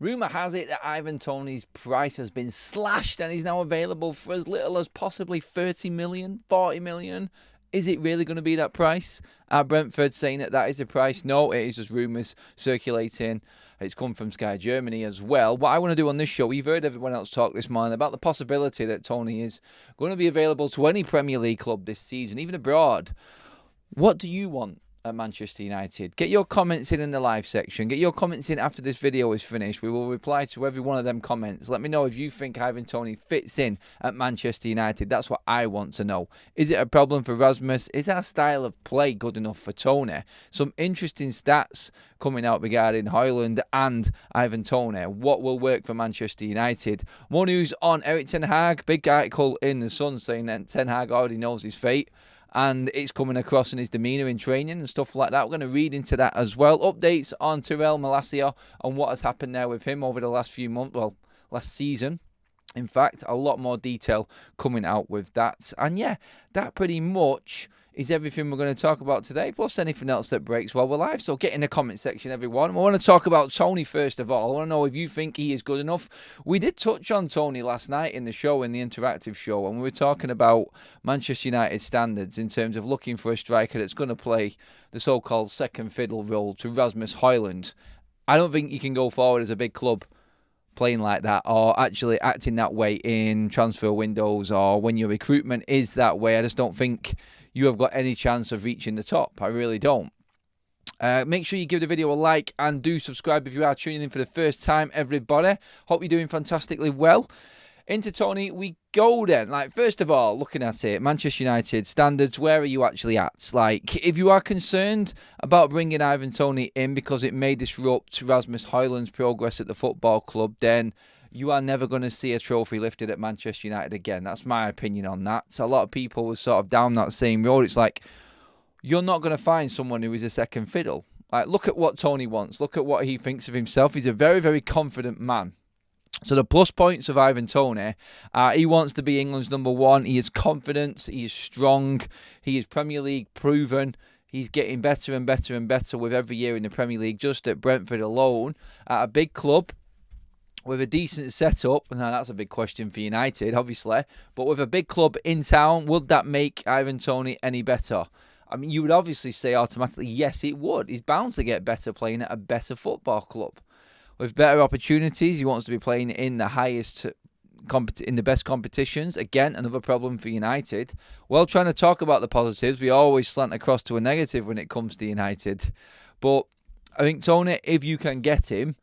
Rumour has it that Ivan Toney's price has been slashed and he's now available for as little as possibly 30 million, 40 million. Is it really going to be that price? Are Brentford saying that is the price? No, it is just rumours circulating. It's come from Sky Germany as well. What I want to do on this show, we've heard everyone else talk this morning about the possibility that Toney is going to be available to any Premier League club this season, even abroad. What do you want at Manchester United? Get your comments in the live section. Get your comments in after this video is finished. We will reply to every one of them comments. Let me know if you think Ivan Toney fits in at Manchester United. That's what I want to know. Is it a problem for Rasmus? Is our style of play good enough for Toney? Some interesting stats coming out regarding Hojlund and Ivan Toney. What will work for Manchester United? More news on Erik ten Hag. Big article in The Sun saying that Ten Hag already knows his fate. And it's coming across in his demeanour in training and stuff like that. We're going to read into that as well. Updates on Tyrell Malacia and what has happened there with him over the last few months, well, last season. In fact, a lot more detail coming out with that. And yeah, that pretty much is everything we're going to talk about today, plus anything else that breaks while we're live. So get in the comment section, everyone. I want to talk about Toney first of all. I want to know if you think he is good enough. We did touch on Toney last night in the show, in the interactive show, and we were talking about Manchester United standards in terms of looking for a striker that's going to play the so-called second fiddle role to Rasmus Hojlund. I don't think you can go forward as a big club playing like that or actually acting that way in transfer windows or when your recruitment is that way. I just don't think you have got any chance of reaching the top. I really don't. Make sure you give the video a like and do subscribe if you are tuning in for the first time, everybody. Hope you're doing fantastically well. Into Toney we go then. First of all, looking at it, Manchester United standards, where are you actually at? If you are concerned about bringing Ivan Toney in because it may disrupt Rasmus Hojlund's progress at the football club, then you are never going to see a trophy lifted at Manchester United again. That's my opinion on that. So a lot of people were sort of down that same road. It's like, you're not going to find someone who is a second fiddle. Look at what Toney wants. Look at what he thinks of himself. He's a very, very confident man. So the plus points of Ivan Toney, he wants to be England's number one. He is confident. He is strong. He is Premier League proven. He's getting better and better and better with every year in the Premier League. Just at Brentford alone, at a big club with a decent setup. Now, that's a big question for United, obviously. But with a big club in town, would that make Ivan Toney any better? I mean, you would obviously say automatically, yes, it would. He's bound to get better playing at a better football club. With better opportunities, he wants to be playing in the highest, in the best competitions. Again, another problem for United. While trying to talk about the positives, we always slant across to a negative when it comes to United. But I think Toney, if you can get him,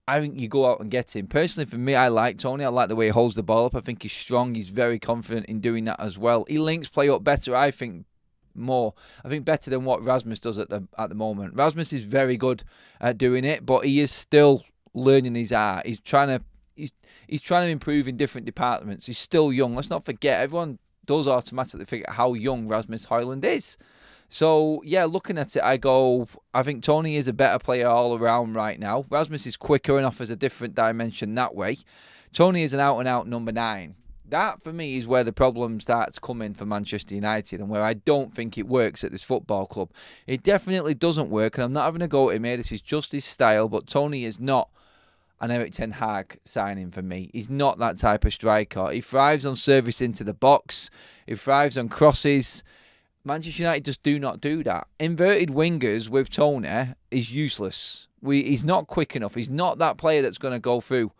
I think you go out and get him. Personally, for me, I like Toney. I like the way he holds the ball up. I think he's strong. He's very confident in doing that as well. He links play up better, I think, better than what Rasmus does at the moment. Rasmus is very good at doing it, but he is still learning his art. He's trying to improve in different departments. He's still young. Let's not forget, everyone does automatically forget how young Rasmus Hojlund is. So, yeah, looking at it, I think Toney is a better player all around right now. Rasmus is quicker and offers a different dimension that way. Toney is an out-and-out number 9. That, for me, is where the problem starts coming for Manchester United and where I don't think it works at this football club. It definitely doesn't work, and I'm not having a go at him here. This is just his style, but Toney is not an Erik ten Hag signing for me. He's not that type of striker. He thrives on service into the box. He thrives on crosses. Manchester United just do not do that. Inverted wingers with Toney is useless. He's not quick enough. He's not that player that's going to go through.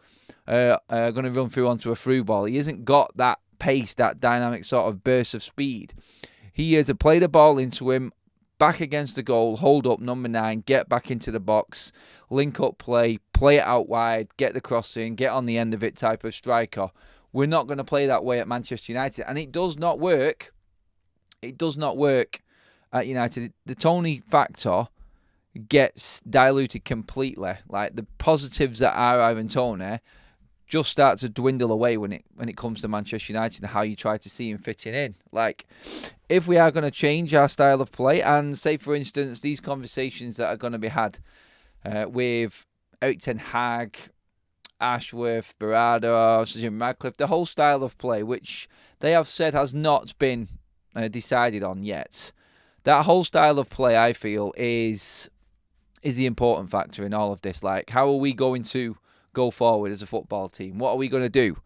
Going to run through onto a through ball. He hasn't got that pace, that dynamic sort of burst of speed. He has to play the ball into him, back against the goal, hold up, number 9, get back into the box, link up play it out wide, get the cross in, get on the end of it type of striker. We're not going to play that way at Manchester United, and it does not work. It does not work at United. The Toney factor gets diluted completely. The positives that are Ivan Toney just start to dwindle away when it comes to Manchester United and how you try to see him fitting in. If we are going to change our style of play, and say, for instance, these conversations that are going to be had with Erik ten Hag, Ashworth, Barada, Jim Radcliffe, the whole style of play, which they have said has not been decided on yet. That whole style of play, I feel, is the important factor in all of this. How are we going to go forward as a football team? What are we going to do?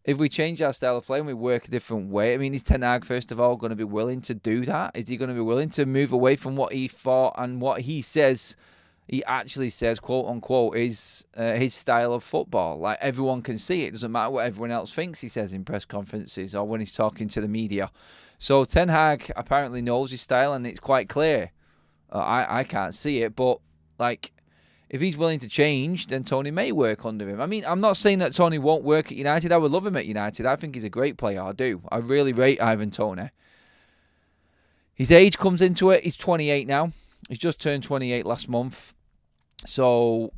If we change our style of play and we work a different way, I mean, is Ten Hag, first of all, going to be willing to do that? Is he going to be willing to move away from what he thought and what he says, he actually says, quote unquote, is his style of football? Like, everyone can see it. It doesn't matter what everyone else thinks he says in press conferences or when he's talking to the media. So Ten Hag apparently knows his style, and it's quite clear. I can't see it, but, like, if he's willing to change, then Toney may work under him. I mean, I'm not saying that Toney won't work at United. I would love him at United. I think he's a great player. I do. I really rate Ivan Toney. His age comes into it. He's 28 now. He's just turned 28 last month. So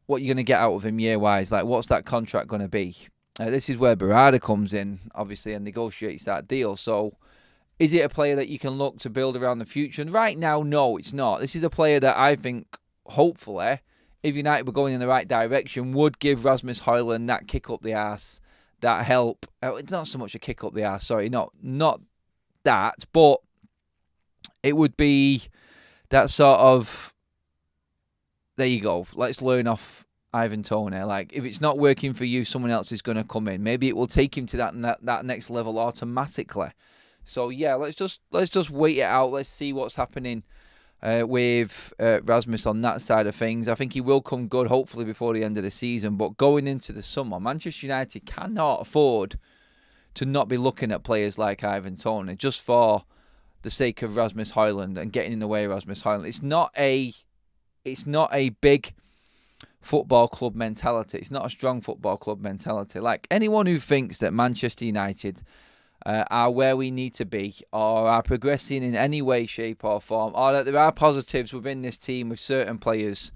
what are you going to get out of him year-wise? Like, what's that contract going to be? This is where Berardi comes in, obviously, and negotiates that deal. So is it a player that you can look to build around the future? And right now, no, it's not. This is a player that I think, hopefully, if United were going in the right direction, would give Rasmus Hojlund that kick up the arse, that help. It's not so much a kick up the arse, sorry, not that, but it would be that sort of, there you go, let's learn off Ivan Toney. Like, if it's not working for you, someone else is going to come in. Maybe it will take him to that next level automatically. So yeah, let's just wait it out. Let's see what's happening with Rasmus on that side of things. I think he will come good, hopefully, before the end of the season. But going into the summer, Manchester United cannot afford to not be looking at players like Ivan Toney just for the sake of Rasmus Hojlund and getting in the way of Rasmus Hojlund. It's not a big football club mentality. It's not a strong football club mentality. Like, anyone who thinks that Manchester United are where we need to be, or are progressing in any way, shape or form, or that there are positives within this team with certain players,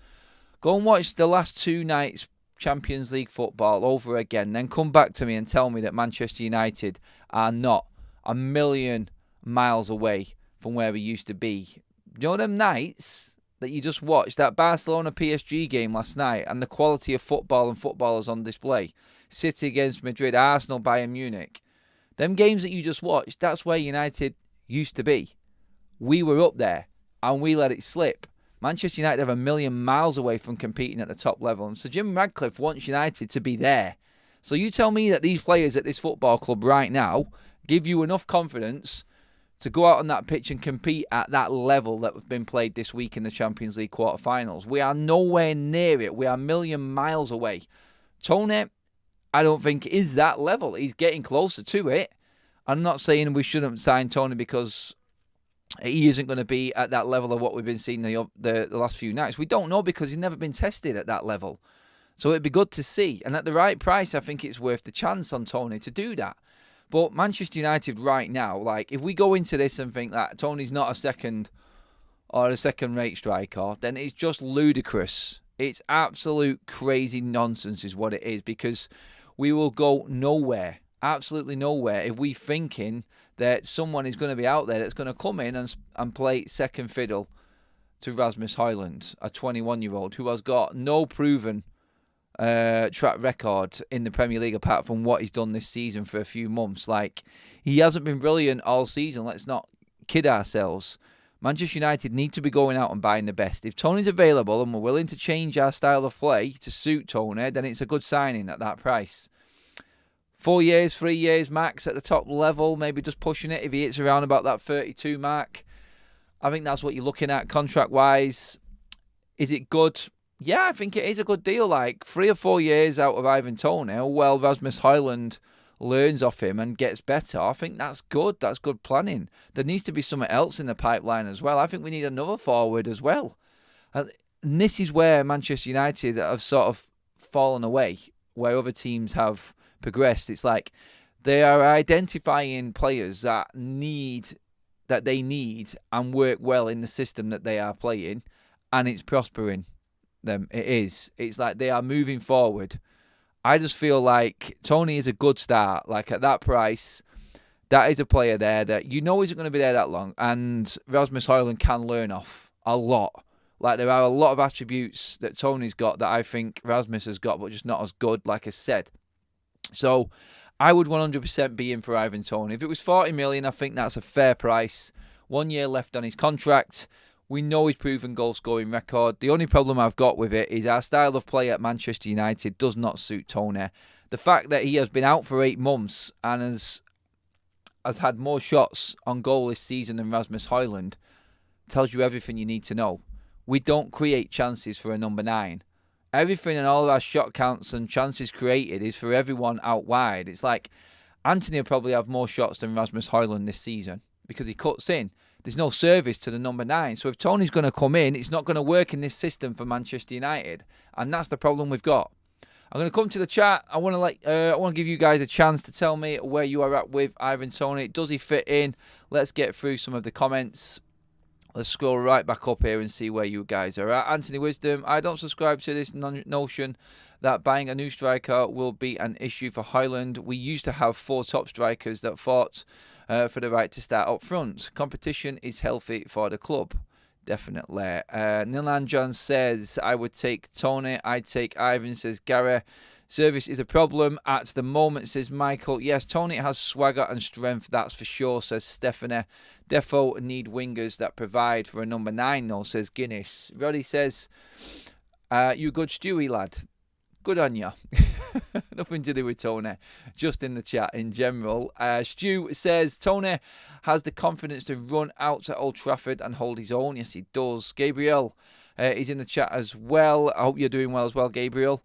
go and watch the last 2 nights Champions League football over again, then come back to me and tell me that Manchester United are not a million miles away from where we used to be. You know them nights that you just watched, that Barcelona PSG game last night, and the quality of football and footballers on display, City against Madrid, Arsenal, Bayern Munich, them games that you just watched, that's where United used to be. We were up there, and we let it slip. Manchester United are a million miles away from competing at the top level. And so Jim Radcliffe wants United to be there. So you tell me that these players at this football club right now give you enough confidence to go out on that pitch and compete at that level that have been played this week in the Champions League quarterfinals. We are nowhere near it. We are a million miles away. Toney, I don't think, is that level. He's getting closer to it. I'm not saying we shouldn't sign Toney because he isn't going to be at that level of what we've been seeing the last few nights. We don't know because he's never been tested at that level. So it'd be good to see. And at the right price, I think it's worth the chance on Toney to do that. But Manchester United right now, like, if we go into this and think that Toney's not a second-rate striker, then it's just ludicrous. It's absolute crazy nonsense is what it is, because we will go nowhere, absolutely nowhere, if we thinking that someone is going to be out there that's going to come in and play second fiddle to Rasmus Hojlund, a 21-year-old who has got no proven track record in the Premier League apart from what he's done this season for a few months. Like, he hasn't been brilliant all season. Let's not kid ourselves. Manchester United need to be going out and buying the best. If Toney's available and we're willing to change our style of play to suit Toney, then it's a good signing at that price. 4 years, 3 years max at the top level, maybe just pushing it if he hits around about that 32 mark. I think that's what you're looking at contract-wise. Is it good? Yeah, I think it is a good deal. Like, 3 or 4 years out of Ivan Toney, well, Rasmus Hojlund learns off him and gets better. I think that's good. That's good planning. There needs to be something else in the pipeline as well. I think we need another forward as well. And this is where Manchester United have sort of fallen away, where other teams have progressed. It's like they are identifying players that they need and work well in the system that they are playing, and it's prospering them. It is. It's like they are moving forward. I just feel like Toney is a good start. Like, at that price, that is a player there that you know isn't going to be there that long. And Rasmus Hojlund can learn off a lot. Like, there are a lot of attributes that Toney's got that I think Rasmus has got, but just not as good, like I said. So I would 100% be in for Ivan Toney. If it was 40 million, I think that's a fair price. 1 year left on his contract. We know his proven goal-scoring record. The only problem I've got with it is our style of play at Manchester United does not suit Toney. The fact that he has been out for 8 months and has had more shots on goal this season than Rasmus Hojlund tells you everything you need to know. We don't create chances for a number 9. Everything and all of our shot counts and chances created is for everyone out wide. It's like Anthony will probably have more shots than Rasmus Hojlund this season because he cuts in. There's no service to the number 9. So if Tony's going to come in, it's not going to work in this system for Manchester United. And that's the problem we've got. I'm going to come to the chat. I want to give you guys a chance to tell me where you are at with Ivan Toney. Does he fit in? Let's get through some of the comments. Let's scroll right back up here and see where you guys are at. Anthony Wisdom, I don't subscribe to this notion that buying a new striker will be an issue for Hojlund. We used to have 4 top strikers that fought for the right to start up front. Competition is healthy for the club. Definitely. Nilan John says, I would take Toney. I'd take Ivan, says Gary. Service is a problem at the moment, says Michael. Yes, Toney has swagger and strength, that's for sure, says Stephanie. Defo need wingers that provide for a number 9, though, says Guinness. Roddy says, you good Stewie, lad. Good on you. Nothing to do with Toney. Just in the chat in general. Stu says, Toney has the confidence to run out to Old Trafford and hold his own. Yes, he does. Gabriel is in the chat as well. I hope you're doing well as well, Gabriel.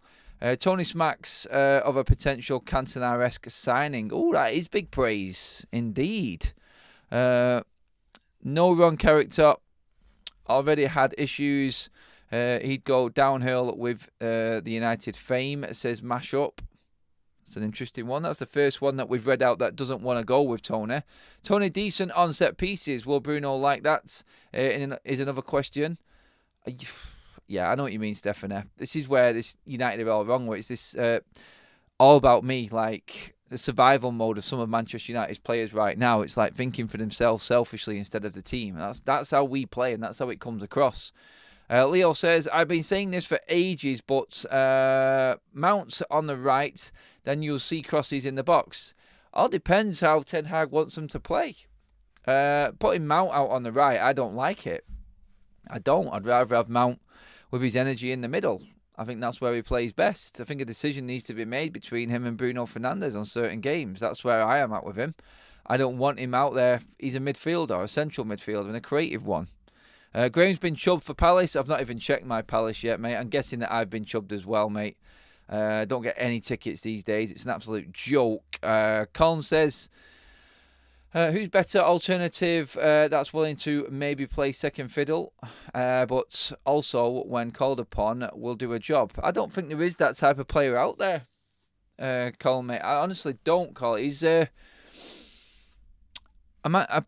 Toney smacks of a potential Cantona-esque signing. Oh, that is big praise indeed. No wrong character. Already had issues. He'd go downhill with the United fame, says Mashup. It's an interesting one. That's the first one that we've read out that doesn't want to go with Toney. Toney decent on set pieces. Will Bruno like that? Is another question. Yeah, I know what you mean, Stephanie. This is where this United are all wrong with. It's this all about me, like the survival mode of some of Manchester United's players right now. It's like thinking for themselves selfishly instead of the team. That's how we play, and that's how it comes across. Leo says, I've been saying this for ages, but Mount on the right, then you'll see crosses in the box. All depends how Ten Hag wants them to play. Putting Mount out on the right, I don't like it. I don't. I'd rather have Mount with his energy in the middle. I think that's where he plays best. I think a decision needs to be made between him and Bruno Fernandes on certain games. That's where I am at with him. I don't want him out there. He's a midfielder, a central midfielder, and a creative one. Graham's been chubbed for Palace. I've not even checked my Palace yet, mate. I'm guessing that I've been chubbed as well, mate. Don't get any tickets these days. It's an absolute joke. Colin says, who's better alternative that's willing to maybe play second fiddle, but also, when called upon, will do a job? I don't think there is that type of player out there, Colin, mate. I honestly don't, Colin. He's a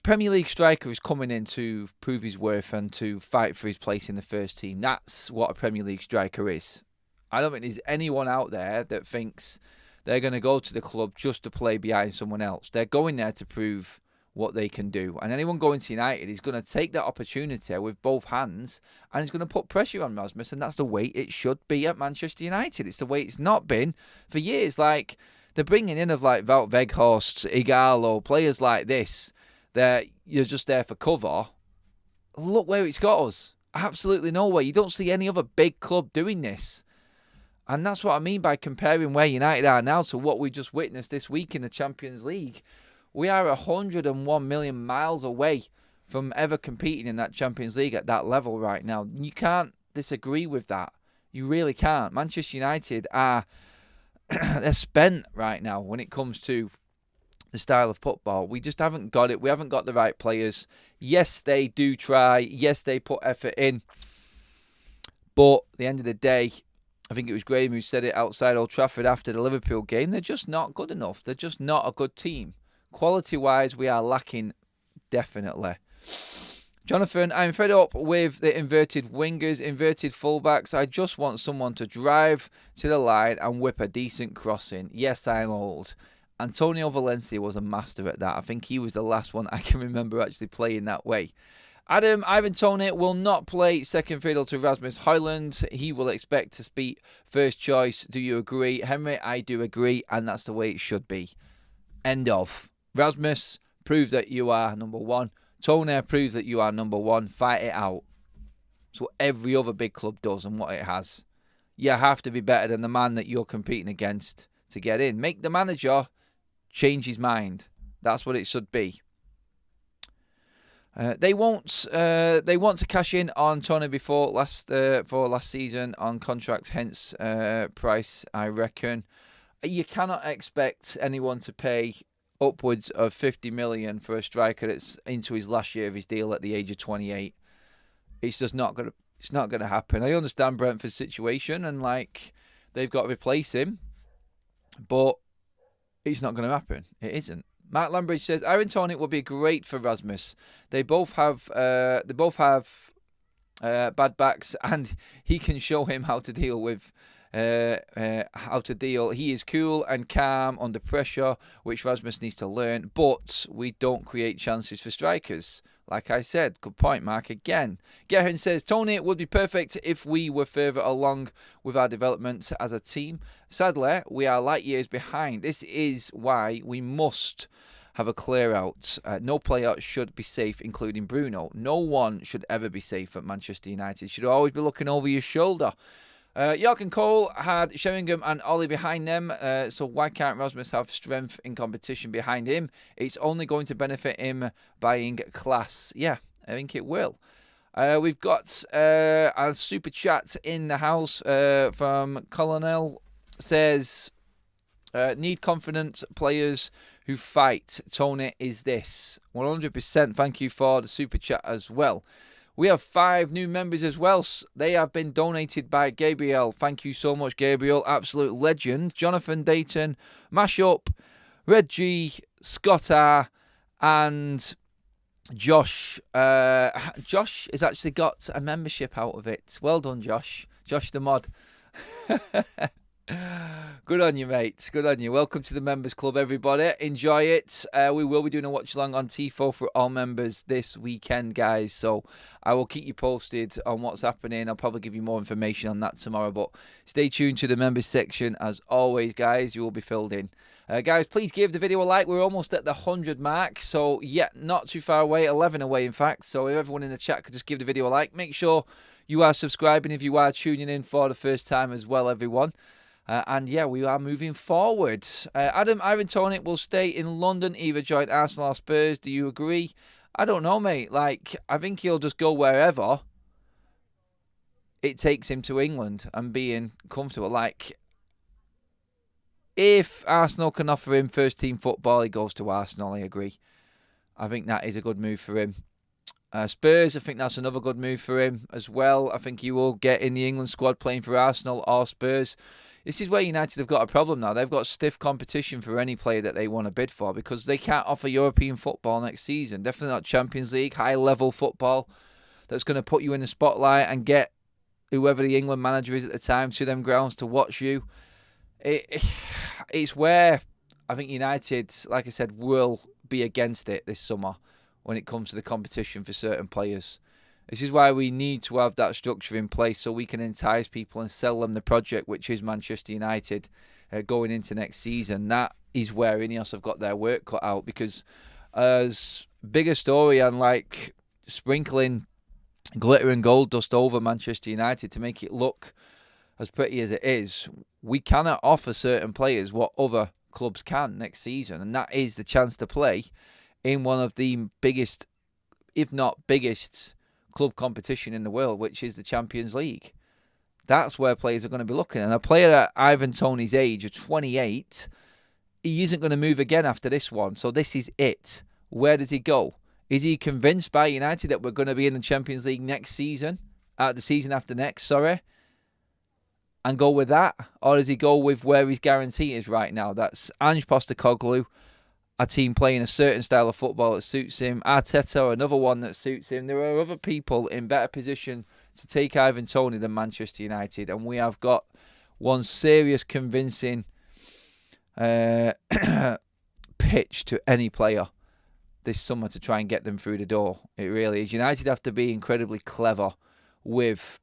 Premier League striker who's coming in to prove his worth and to fight for his place in the first team. That's what a Premier League striker is. I don't think there's anyone out there that thinks they're going to go to the club just to play behind someone else. They're going there to prove what they can do. And anyone going to United is going to take that opportunity with both hands and is going to put pressure on Rasmus. And that's the way it should be at Manchester United. It's the way it's not been for years. Like, the bringing in of like Wout Weghorst, Igalo, players like this, that you're just there for cover. Look where it's got us. Absolutely nowhere. You don't see any other big club doing this. And that's what I mean by comparing where United are now to what we just witnessed this week in the Champions League. We are 101 million miles away from ever competing in that Champions League at that level right now. You can't disagree with that. You really can't. Manchester United are they're spent right now when it comes to the style of football. We just haven't got it. We haven't got the right players. Yes, they do try. Yes, they put effort in. But at the end of the day, I think it was Graham who said it outside Old Trafford after the Liverpool game. They're just not good enough. They're just not a good team. Quality-wise, we are lacking, definitely. Jonathan, I'm fed up with the inverted wingers, inverted fullbacks. I just want someone to drive to the line and whip a decent crossing. Yes, I'm old. Antonio Valencia was a master at that. I think he was the last one I can remember actually playing that way. Adam, Ivan Toney will not play second fiddle to Rasmus Hojlund. He will expect to be first choice. Do you agree? Henry, I do agree, and that's the way it should be. End of. Rasmus, prove that you are number one. Toney, prove that you are number one. Fight it out. It's what every other big club does and what it has. You have to be better than the man that you're competing against to get in. Make the manager change his mind. That's what it should be. They want to cash in on Toney before last season on contract, hence price, I reckon. You cannot expect anyone to pay upwards of 50 million for a striker that's into his last year of his deal at the age of 28. It's just not gonna happen. I understand Brentford's situation and like they've got to replace him, but it's not going to happen. It isn't. Matt Lambridge says Ivan Toney would be great for Rasmus. They both have bad backs, and he can show him how to deal with He is cool and calm under pressure, which Rasmus needs to learn. But we don't create chances for strikers. Like I said, good point, Mark. Again, Gerhard says, Toney would be perfect if we were further along with our development as a team. Sadly, we are light years behind. This is why we must have a clear out. No player should be safe, including Bruno. No one should ever be safe at Manchester United. You should always be looking over your shoulder. York and Cole had Sheringham and Ollie behind them, so why can't Rasmus have strength in competition behind him? It's only going to benefit him buying class. Yeah, I think it will. We've got a super chat in the house from Colonel. Says, need confident players who fight. Toney is this. 100%. Thank you for the super chat as well. We have 5 new members as well. They have been donated by Gabriel. Thank you so much, Gabriel. Absolute legend. Jonathan Dayton, Mashup, Red G, Scott R, and Josh. Josh has actually got a membership out of it. Well done, Josh. Josh the mod. Good on you, mate. Good on you. Welcome to the Members Club, everybody. Enjoy it. We will be doing a watch-along on TIFO for all members this weekend, guys. So I will keep you posted on what's happening. I'll probably give you more information on that tomorrow. But stay tuned to the members section. As always, guys, you will be filled in. Guys, please give the video a like. We're almost at the 100 mark. So, yeah, not too far away. 11 away, in fact. So if everyone in the chat could just give the video a like. Make sure you are subscribing if you are tuning in for the first time as well, everyone. And yeah, we are moving forward. Ivan Toney will stay in London, either join Arsenal or Spurs. Do you agree? I don't know, mate. Like, I think he'll just go wherever it takes him to England and being comfortable. Like, if Arsenal can offer him first team football, he goes to Arsenal. I agree. I think that is a good move for him. Spurs, I think that's another good move for him as well. I think he will get in the England squad playing for Arsenal or Spurs. This is where United have got a problem now. They've got stiff competition for any player that they want to bid for because they can't offer European football next season. Definitely not Champions League, high-level football that's going to put you in the spotlight and get whoever the England manager is at the time to them grounds to watch you. It's where I think United, like I said, will be against it this summer when it comes to the competition for certain players. This is why we need to have that structure in place so we can entice people and sell them the project, which is Manchester United, going into next season. That is where Inios have got their work cut out, because as big a story and like sprinkling glitter and gold dust over Manchester United to make it look as pretty as it is, we cannot offer certain players what other clubs can next season, and that is the chance to play in one of the biggest, if not biggest, club competition in the world, which is the Champions League. That's where players are going to be looking. And a player at Ivan Toney's age of 28, he isn't going to move again after this one. So this is it. Where does he go? Is he convinced by United that we're going to be in the Champions League next season? The season after next, sorry. And go with that? Or does he go with where his guarantee is right now? That's Ange Postecoglou, a team playing a certain style of football that suits him. Arteta, another one that suits him. There are other people in better position to take Ivan Toney than Manchester United. And we have got one serious convincing pitch to any player this summer to try and get them through the door. It really is. United have to be incredibly clever with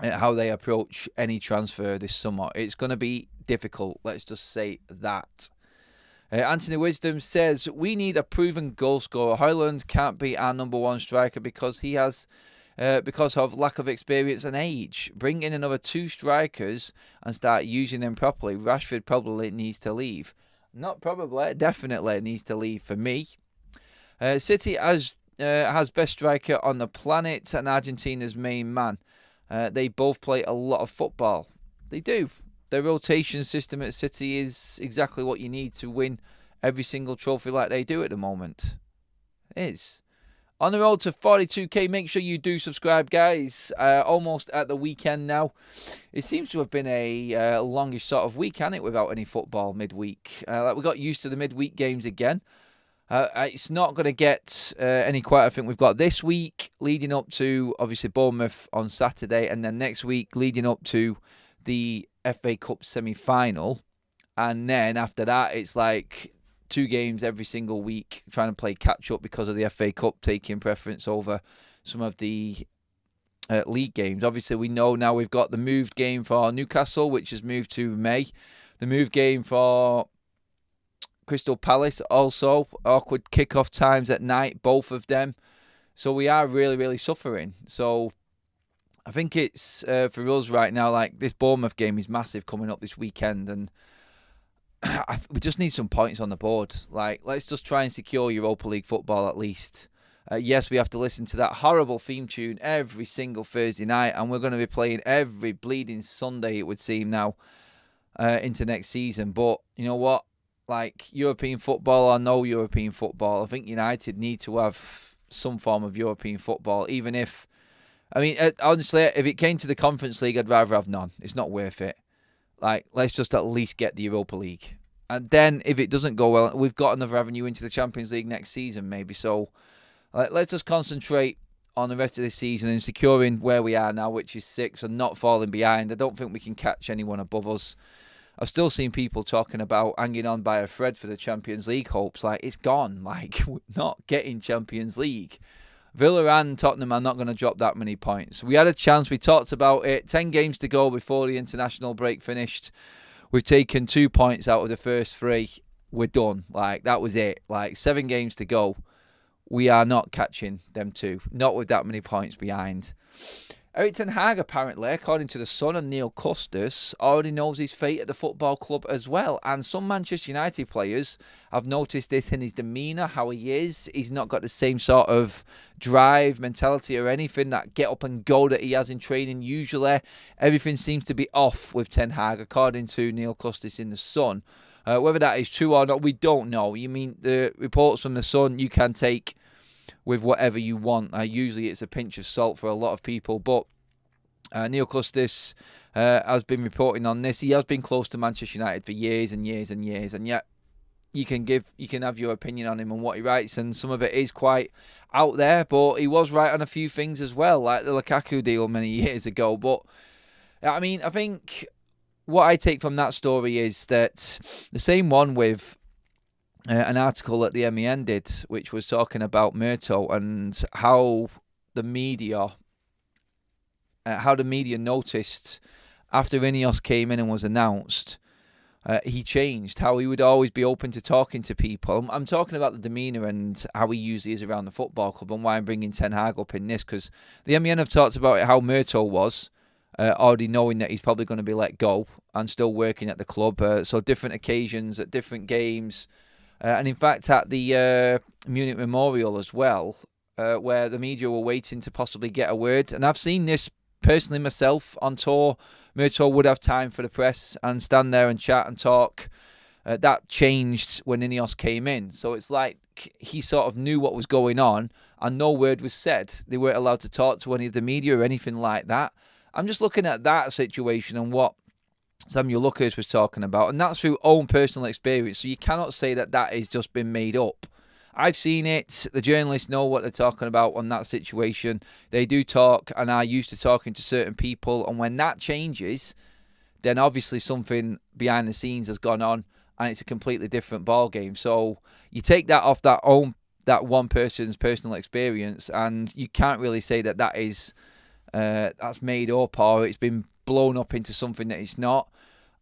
how they approach any transfer this summer. It's going to be difficult. Let's just say that. Anthony Wisdom says, we need a proven goal scorer. Hojlund can't be our number one striker because he has because of lack of experience and age. Bring in another 2 strikers and start using them properly. Rashford probably needs to leave. Not probably, definitely needs to leave for me. City has best striker on the planet and Argentina's main man. They both play a lot of football. They do. Their rotation system at City is exactly what you need to win every single trophy like they do at the moment. It is. On the road to 42k, make sure you do subscribe, guys. Almost at the weekend now. It seems to have been a longish sort of week, hasn't it, without any football midweek. We got used to the midweek games again. It's not going to get any quieter. I think we've got this week leading up to, obviously, Bournemouth on Saturday, and then next week leading up to the FA Cup semi-final. And then after that, it's like 2 games every single week, trying to play catch-up because of the FA Cup taking preference over some of the league games. Obviously, we know now we've got the moved game for Newcastle, which has moved to May. The moved game for Crystal Palace, also awkward kick-off times at night, both of them. So we are really, really suffering. So I think it's, for us right now, like this Bournemouth game is massive coming up this weekend, and we just need some points on the board. Like, let's just try and secure Europa League football at least. Yes, we have to listen to that horrible theme tune every single Thursday night, and we're going to be playing every bleeding Sunday, it would seem now, into next season. But you know what? Like, European football or no European football, I think United need to have some form of European football, even if, I mean, honestly, if it came to the Conference League, I'd rather have none. It's not worth it. Like, let's just at least get the Europa League. And then, if it doesn't go well, we've got another avenue into the Champions League next season, maybe. So, let's just concentrate on the rest of this season and securing where we are now, which is 6th, and not falling behind. I don't think we can catch anyone above us. I've still seen people talking about hanging on by a thread for the Champions League hopes. Like, it's gone. Like, we're not getting Champions League. Villa and Tottenham are not going to drop that many points. We had a chance. We talked about it. 10 games to go before the international break finished. We've taken 2 points out of the first 3. We're done. Like, that was it. Like, 7 games to go. We are not catching them 2. Not with that many points behind. Erik ten Hag, apparently, according to The Sun and Neil Custis, already knows his fate at the football club as well. And some Manchester United players have noticed this in his demeanour, how he is. He's not got the same sort of drive, mentality or anything, that get up and go that he has in training usually. Everything seems to be off with Ten Hag, according to Neil Custis in The Sun. Whether that is true or not, we don't know. You mean the reports from The Sun you can take with whatever you want. Usually it's a pinch of salt for a lot of people, but Neil Custis has been reporting on this. He has been close to Manchester United for years and years and years, and yet you can have your opinion on him and what he writes, and some of it is quite out there, but he was right on a few things as well, like the Lukaku deal many years ago. But I mean, I think what I take from that story is that the same one with an article that the MEN did, which was talking about Murto and how the media noticed after Inios came in and was announced, he changed, how he would always be open to talking to people. I'm talking about the demeanour and how he usually is around the football club, and why I'm bringing Ten Hag up in this, because the MEN have talked about it, how Murto was, already knowing that he's probably going to be let go and still working at the club. So different occasions at different games. And in fact, at the Munich Memorial as well, where the media were waiting to possibly get a word. And I've seen this personally myself on tour. Murto would have time for the press and stand there and chat and talk. That changed when Inios came in. So it's like he sort of knew what was going on and no word was said. They weren't allowed to talk to any of the media or anything like that. I'm just looking at that situation and what Samuel Lucas was talking about, and that's through own personal experience, so you cannot say that that has just been made up. I've seen it. The journalists know what they're talking about on that situation. They do talk and are used to talking to certain people, and when that changes, then obviously something behind the scenes has gone on and it's a completely different ball game. So you take that off that one person's personal experience, and you can't really say that that is that's made up or it's been blown up into something that it's not.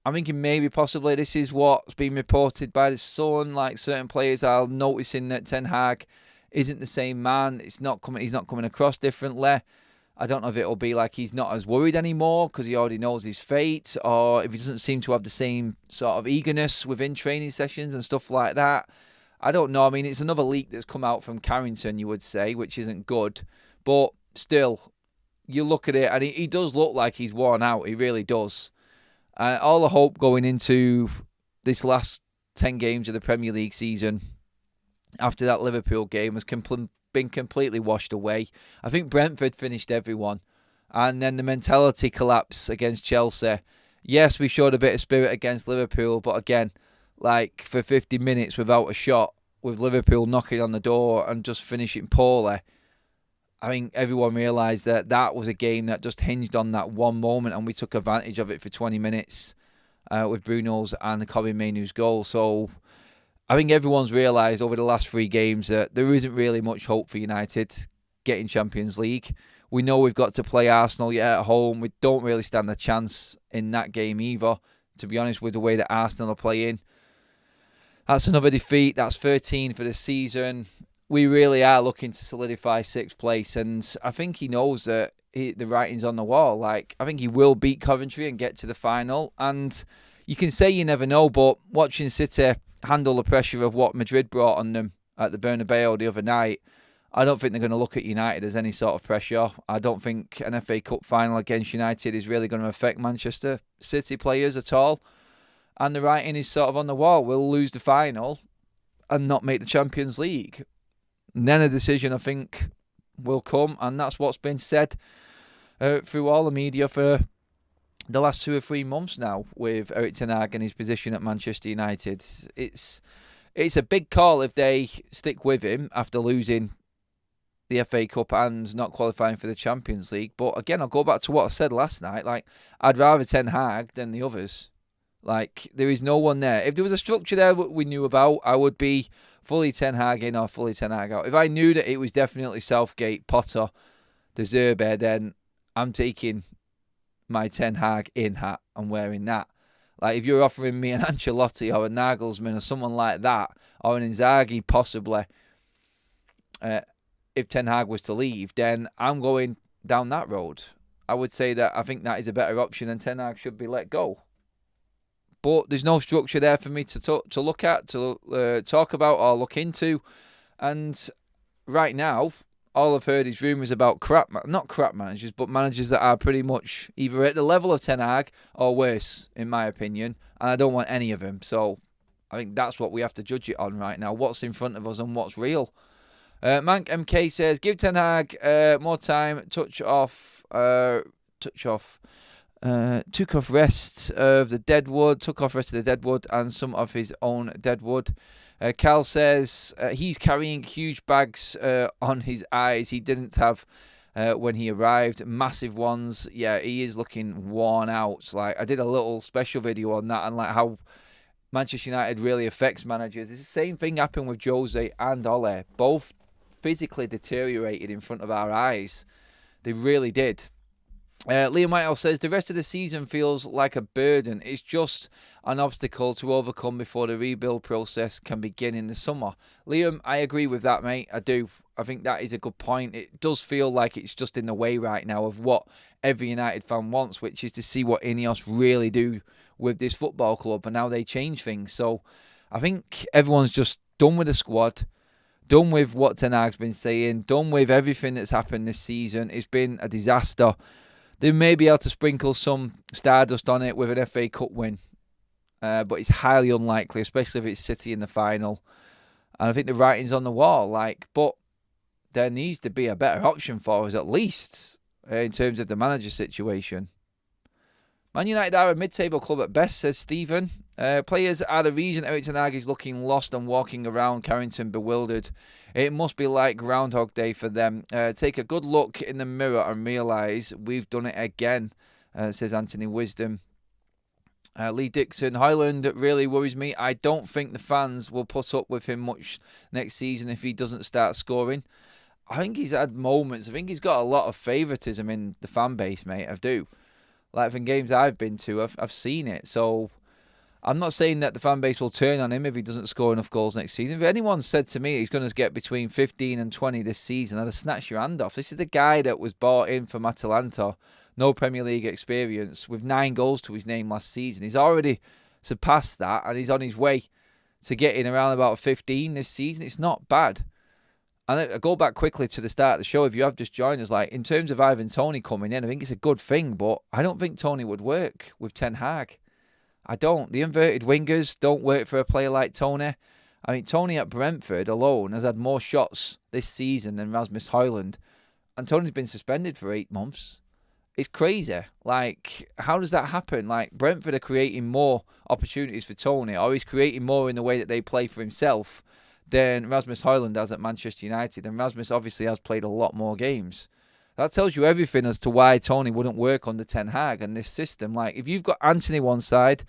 I'm thinking maybe possibly this is what's been reported by The Sun. Like, certain players are noticing that Ten Hag isn't the same man. He's not coming across differently. I don't know if it'll be like he's not as worried anymore because he already knows his fate, or if he doesn't seem to have the same sort of eagerness within training sessions and stuff like that. I don't know. I mean, it's another leak that's come out from Carrington, you would say, which isn't good. But still, you look at it, and he does look like he's worn out. He really does. All the hope going into this last 10 games of the Premier League season after that Liverpool game has been completely washed away. I think Brentford finished everyone. And then the mentality collapse against Chelsea. Yes, we showed a bit of spirit against Liverpool, but again, like for 50 minutes without a shot, with Liverpool knocking on the door and just finishing poorly, I think everyone realised that that was a game that just hinged on that one moment, and we took advantage of it for 20 minutes with Bruno's and Kobbie Mainoo's goal. So I think everyone's realised over the last 3 games that there isn't really much hope for United getting Champions League. We know we've got to play Arsenal yet at home. We don't really stand a chance in that game either, to be honest, with the way that Arsenal are playing. That's another defeat. That's 13 for the season. We really are looking to solidify 6th place, and I think he knows that the writing's on the wall. Like, I think he will beat Coventry and get to the final, and you can say you never know, but watching City handle the pressure of what Madrid brought on them at the Bernabeu the other night, I don't think they're going to look at United as any sort of pressure. I don't think an FA Cup final against United is really going to affect Manchester City players at all. And the writing is sort of on the wall. We'll lose the final and not make the Champions League. And then a decision, I think, will come. And that's what's been said through all the media for the last 2 or 3 months now with Erik ten Hag and his position at Manchester United. It's a big call if they stick with him after losing the FA Cup and not qualifying for the Champions League. But again, I'll go back to what I said last night. Like, I'd rather ten Hag than the others. Like, there is no one there. If there was a structure there that we knew about, I would be fully ten Hag in or fully ten Hag out. If I knew that it was definitely Southgate, Potter, De Zerbi, then I'm taking my ten Hag in hat and wearing that. Like, if you're offering me an Ancelotti or a Nagelsmann or someone like that, or an Inzaghi possibly, if ten Hag was to leave, then I'm going down that road. I would say that I think that is a better option and ten Hag should be let go. But there's no structure there for me to look at, to talk about or look into. And right now, all I've heard is rumours about not crap managers, but managers that are pretty much either at the level of ten Hag or worse, in my opinion. And I don't want any of them. So I think that's what we have to judge it on right now. What's in front of us and what's real. Mank MK says, give ten Hag more time, took off rest of the deadwood and some of his own deadwood. Cal says he's carrying huge bags on his eyes. He didn't have when he arrived, massive ones. Yeah, he is looking worn out. Like, I did a little special video on that and like how Manchester United really affects managers. It's the same thing happened with Jose and Ole. Both physically deteriorated in front of our eyes. They really did. Liam Whitehouse says, the rest of the season feels like a burden. It's just an obstacle to overcome before the rebuild process can begin in the summer. Liam, I agree with that, mate. I do. I think that is a good point. It does feel like it's just in the way right now of what every United fan wants, which is to see what Inios really do with this football club, and now they change things. So I think everyone's just done with the squad, done with what Ten Hag's been saying, done with everything that's happened this season. It's been a disaster. They may be able to sprinkle some stardust on it with an FA Cup win. But it's highly unlikely, especially if it's City in the final. And I think the writing's on the wall. But there needs to be a better option for us, at least, in terms of the manager situation. Man United are a mid-table club at best, says Stephen. Players are the reason Erik ten Hag is looking lost and walking around Carrington bewildered. It must be like Groundhog Day for them. Take a good look in the mirror and realise we've done it again, says Anthony Wisdom. Lee Dixon, Hojlund really worries me. I don't think the fans will put up with him much next season if he doesn't start scoring. I think he's had moments. I think he's got a lot of favouritism in the fan base, mate. I do. Like, from games I've been to, I've seen it. So I'm not saying that the fan base will turn on him if he doesn't score enough goals next season. If anyone said to me he's going to get between 15 and 20 this season, I'd have snatched your hand off. This is the guy that was bought in from Atalanta, no Premier League experience, with 9 goals to his name last season. He's already surpassed that, and he's on his way to getting around about 15 this season. It's not bad. And I go back quickly to the start of the show. If you have just joined us, like in terms of Ivan Toney coming in, I think it's a good thing, but I don't think Toney would work with Ten Hag. I don't. The inverted wingers don't work for a player like Toney. I mean, Toney at Brentford alone has had more shots this season than Rasmus Hojlund. And Toney's been suspended for 8 months. It's crazy. Like, how does that happen? Like, Brentford are creating more opportunities for Toney, or he's creating more in the way that they play for himself than Rasmus Hojlund has at Manchester United. And Rasmus obviously has played a lot more games. That tells you everything as to why Toney wouldn't work under Ten Hag and this system. Like, if you've got Anthony one side,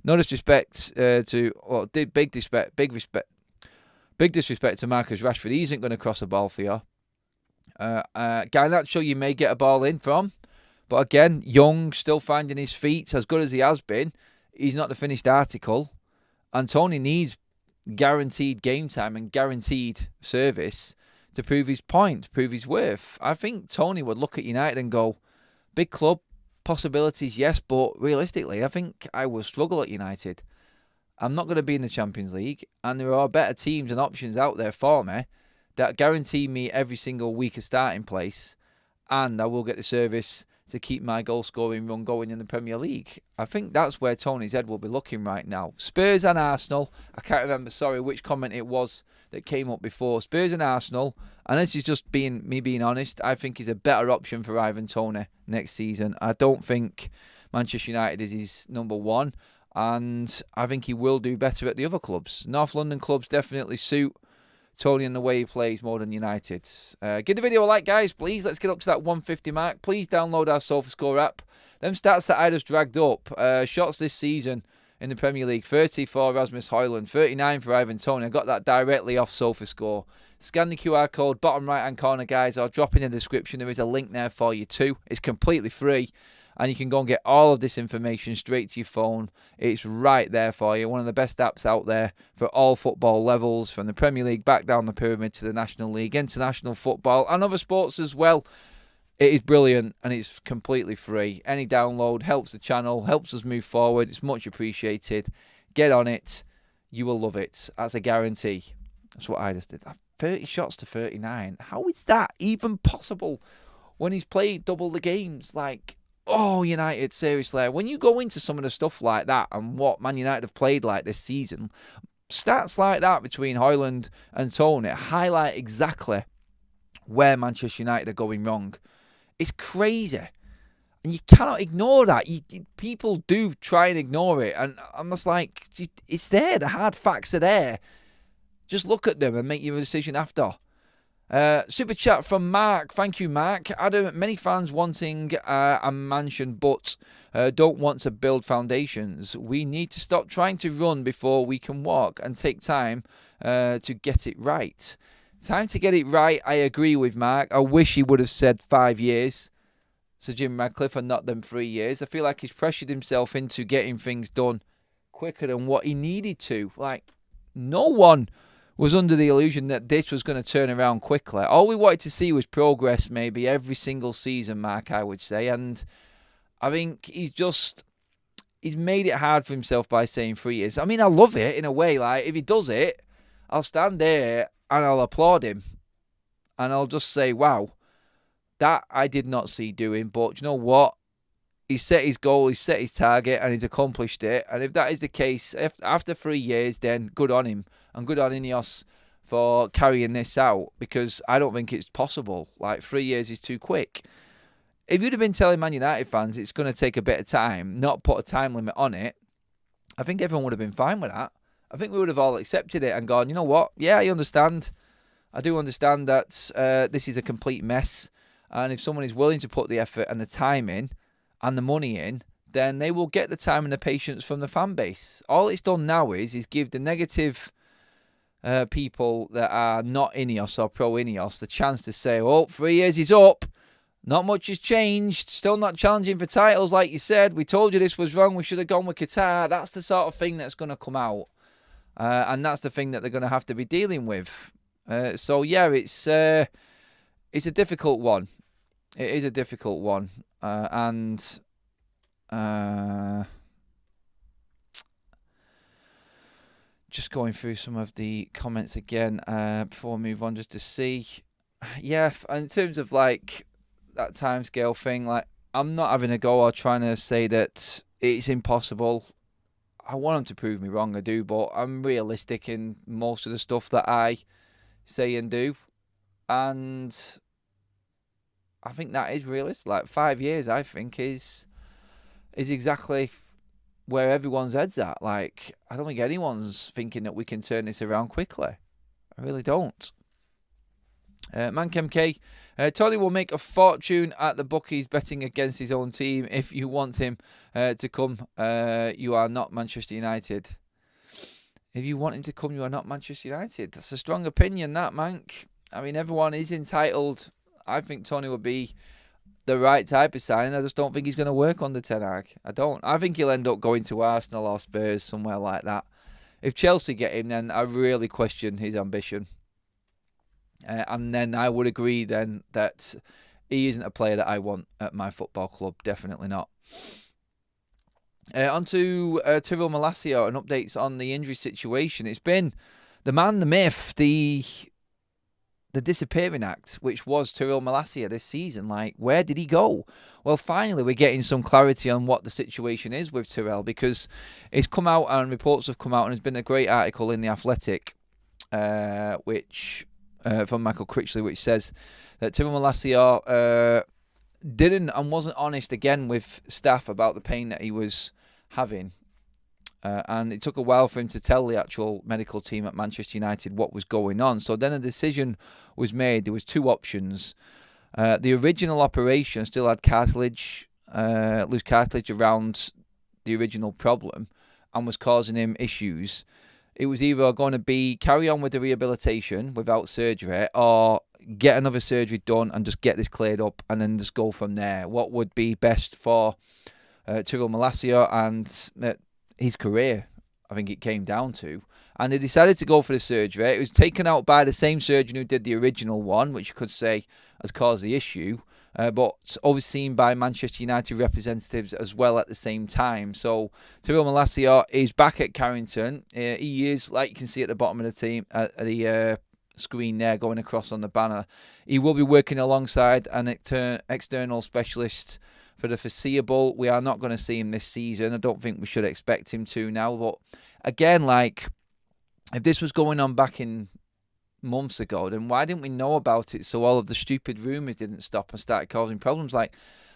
no disrespect big disrespect to Marcus Rashford. He isn't going to cross a ball for you. Garnacho, you may get a ball in from. But again, young, still finding his feet, as good as he has been. He's not the finished article. And Toney needs guaranteed game time and guaranteed service to prove his point, to prove his worth. I think Toney would look at United and go, big club, possibilities, yes, but realistically, I think I will struggle at United. I'm not going to be in the Champions League, and there are better teams and options out there for me that guarantee me every single week a starting place, and I will get the service to keep my goal-scoring run going in the Premier League. I think that's where Tony's head will be looking right now. Spurs and Arsenal. I can't remember, which comment it was that came up before. Spurs and Arsenal. And this is just me being honest. I think he's a better option for Ivan Toney next season. I don't think Manchester United is his number one. And I think he will do better at the other clubs. North London clubs definitely suit Toney and the way he plays more than United. Give the video a like, guys, please. Let's get up to that 150 mark. Please download our SofaScore app. Them stats that I just dragged up. Shots this season in the Premier League. 30 for Rasmus Hojlund. 39 for Ivan Toney. I got that directly off SofaScore. Scan the QR code, bottom right-hand corner, guys. I'll drop in the description. There is a link there for you too. It's completely free. And you can go and get all of this information straight to your phone. It's right there for you. One of the best apps out there for all football levels, from the Premier League back down the pyramid to the National League, international football, and other sports as well. It is brilliant, and it's completely free. Any download helps the channel, helps us move forward. It's much appreciated. Get on it. You will love it. That's a guarantee. That's what I just did. 30 shots to 39. How is that even possible when he's played double the games? Like, oh, United, seriously. When you go into some of the stuff like that and what Man United have played like this season, stats like that between Hojlund and Toney highlight exactly where Manchester United are going wrong. It's crazy. And you cannot ignore that. People do try and ignore it. And I'm just like, it's there. The hard facts are there. Just look at them and make your decision after. Super chat from Mark. Thank you, Mark. Adam, many fans wanting a mansion but don't want to build foundations. We need to stop trying to run before we can walk and take time to get it right. Time to get it right, I agree with Mark. I wish he would have said 5 years, Sir Jim Radcliffe, and not them 3 years. I feel like he's pressured himself into getting things done quicker than what he needed to. Like, no one was under the illusion that this was going to turn around quickly. All we wanted to see was progress maybe every single season, Mark, I would say. And I think he's made it hard for himself by saying 3 years. I mean, I love it in a way. Like, if he does it, I'll stand there and I'll applaud him. And I'll just say, wow, that I did not see doing. But you know what? He's set his goal, he's set his target, and he's accomplished it. And if that is the case, after 3 years, then good on him. And good on Inios for carrying this out, because I don't think it's possible. Like, 3 years is too quick. If you'd have been telling Man United fans it's going to take a bit of time, not put a time limit on it, I think everyone would have been fine with that. I think we would have all accepted it and gone, you know what? Yeah, I understand. I do understand that this is a complete mess. And if someone is willing to put the effort and the time in, and the money in, then they will get the time and the patience from the fan base. All it's done now is give the negative people that are not Inios or pro Inios the chance to say, oh, 3 years is up. Not much has changed. Still not challenging for titles, like you said. We told you this was wrong. We should have gone with Qatar. That's the sort of thing that's going to come out. And that's the thing that they're going to have to be dealing with. So, yeah, it's a difficult one. It is a difficult one. Just going through some of the comments again before we move on, just to see. Yeah, in terms of, like, that timescale thing, like, I'm not having a go or trying to say that it's impossible. I want them to prove me wrong, I do, but I'm realistic in most of the stuff that I say and do. And I think that is realistic. Like, 5 years, I think, is exactly where everyone's head's at. Like, I don't think anyone's thinking that we can turn this around quickly. I really don't. ManKMK, Toney will make a fortune at the bookies betting against his own team. If you want him to come, you are not Manchester United. If you want him to come, you are not Manchester United. That's a strong opinion, that, Mank. I mean, everyone is entitled. I think Toney would be the right type of signing. I just don't think he's going to work under Ten Hag. I don't. I think he'll end up going to Arsenal or Spurs, somewhere like that. If Chelsea get him, then I really question his ambition. And then I would agree then that he isn't a player that I want at my football club. Definitely not. On to Tyrell Malacia and updates on the injury situation. It's been the man, the myth, the disappearing act, which was Tyrell Malacia this season. Like, where did he go? Well, finally, we're getting some clarity on what the situation is with Tyrell, because it's come out and reports have come out, and there's been a great article in The Athletic, which... from Michael Critchley, which says that Tyrell Malacia didn't and wasn't honest again with staff about the pain that he was having. And it took a while for him to tell the actual medical team at Manchester United what was going on. So then a decision was made. There was two options. The original operation still had loose cartilage around the original problem and was causing him issues. It was either going to be carry on with the rehabilitation without surgery, or get another surgery done and just get this cleared up and then just go from there. What would be best for Tyrell Malacia and his career, I think it came down to. And they decided to go for the surgery. It was taken out by the same surgeon who did the original one, which you could say has caused the issue, but overseen by Manchester United representatives as well at the same time. So Tyrell Malacia is back at Carrington. He is, like you can see at the bottom of the team, at the screen there going across on the banner. He will be working alongside an external specialist for the foreseeable. We are not going to see him this season. I don't think we should expect him to now. But again, like, if this was going on back in months ago, then why didn't we know about it so all of the stupid rumours didn't stop and started causing problems? Like,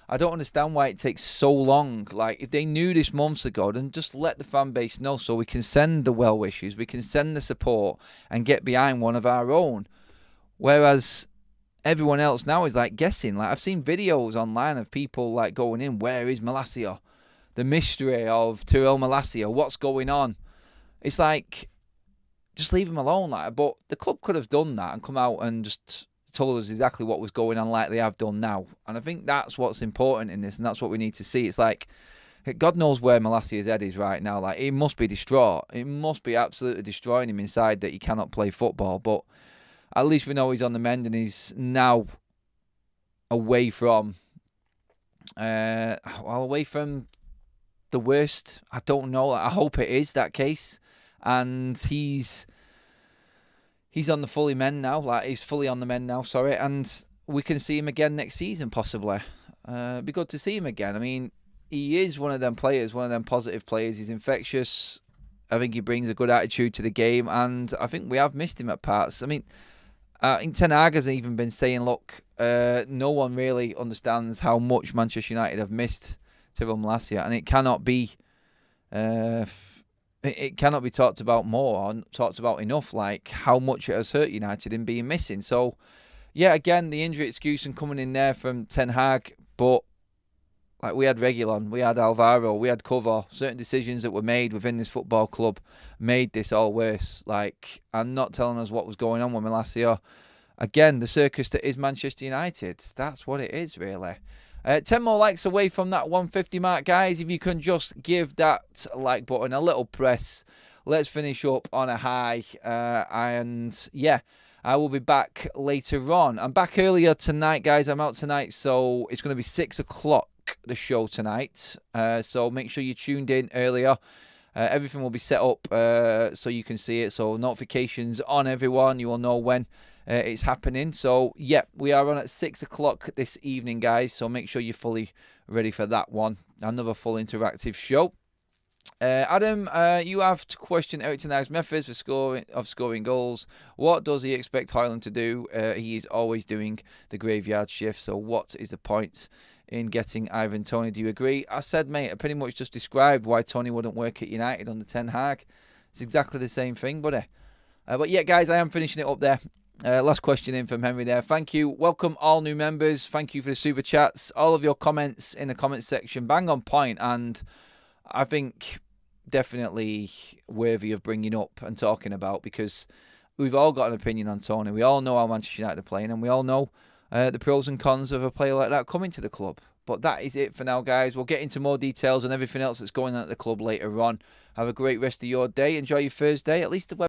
I don't understand why it takes so long. Like, if they knew this months ago, then just let the fan base know so we can send the well wishes, we can send the support and get behind one of our own. Whereas everyone else now is like guessing. Like, I've seen videos online of people like going in, where is Malacia? The mystery of Tyrell Malacia, what's going on? It's like, just leave him alone. Like, but the club could have done that and come out and just told us exactly what was going on like they have done now. And I think that's what's important in this, and that's what we need to see. It's like, God knows where Malacia's head is right now. Like, he must be distraught. It must be absolutely destroying him inside that he cannot play football. But at least we know he's on the mend and he's now away from away from the worst. I don't know. I hope it is that case. And he's on the fully mend now. Like, he's fully on the mend now, sorry. And we can see him again next season, possibly. It'd be good to see him again. I mean, he is one of them players, one of them positive players. He's infectious. I think he brings a good attitude to the game. And I think we have missed him at parts. I mean, Ten Hag has even been saying, look, no one really understands how much Manchester United have missed Tyrell Malacia. And it cannot be... It cannot be talked about more or talked about enough, like how much it has hurt United in being missing. So, yeah, again, the injury excuse and coming in there from Ten Hag, but like, we had Reguilon, we had Alvaro, we had cover. Certain decisions that were made within this football club made this all worse. Like, and not telling us what was going on with Malacia. again, the circus that is Manchester United. That's what it is, really. 10 more likes away from that 150 mark, guys. If you can just give that like button a little press, let's finish up on a high. And yeah, I will be back later on. I'm back earlier tonight, guys. I'm out tonight, so it's going to be 6 o'clock, the show tonight. So make sure you tuned in earlier. Everything will be set up so you can see it. So notifications on, everyone. You will know when it's happening. So yeah, we are on at 6 o'clock this evening, guys. So make sure you're fully ready for that one. Another full interactive show. Adam, you have to question Erik ten Hag's methods for scoring goals. What does he expect Hojlund to do? He is always doing the graveyard shift. So what is the point in getting Ivan Toney? Do you agree? I said, mate, I pretty much just described why Toney wouldn't work at United under Ten Hag. It's exactly the same thing, buddy. But yeah, guys, I am finishing it up there. Last question in from Henry there. Thank you. Welcome all new members. Thank you for the super chats. All of your comments in the comments section, bang on point, and I think definitely worthy of bringing up and talking about, because we've all got an opinion on Toney. We all know how Manchester United are playing, and we all know the pros and cons of a player like that coming to the club. But that is it for now, guys. We'll get into more details and everything else that's going on at the club later on. Have a great rest of your day. Enjoy your Thursday. At least the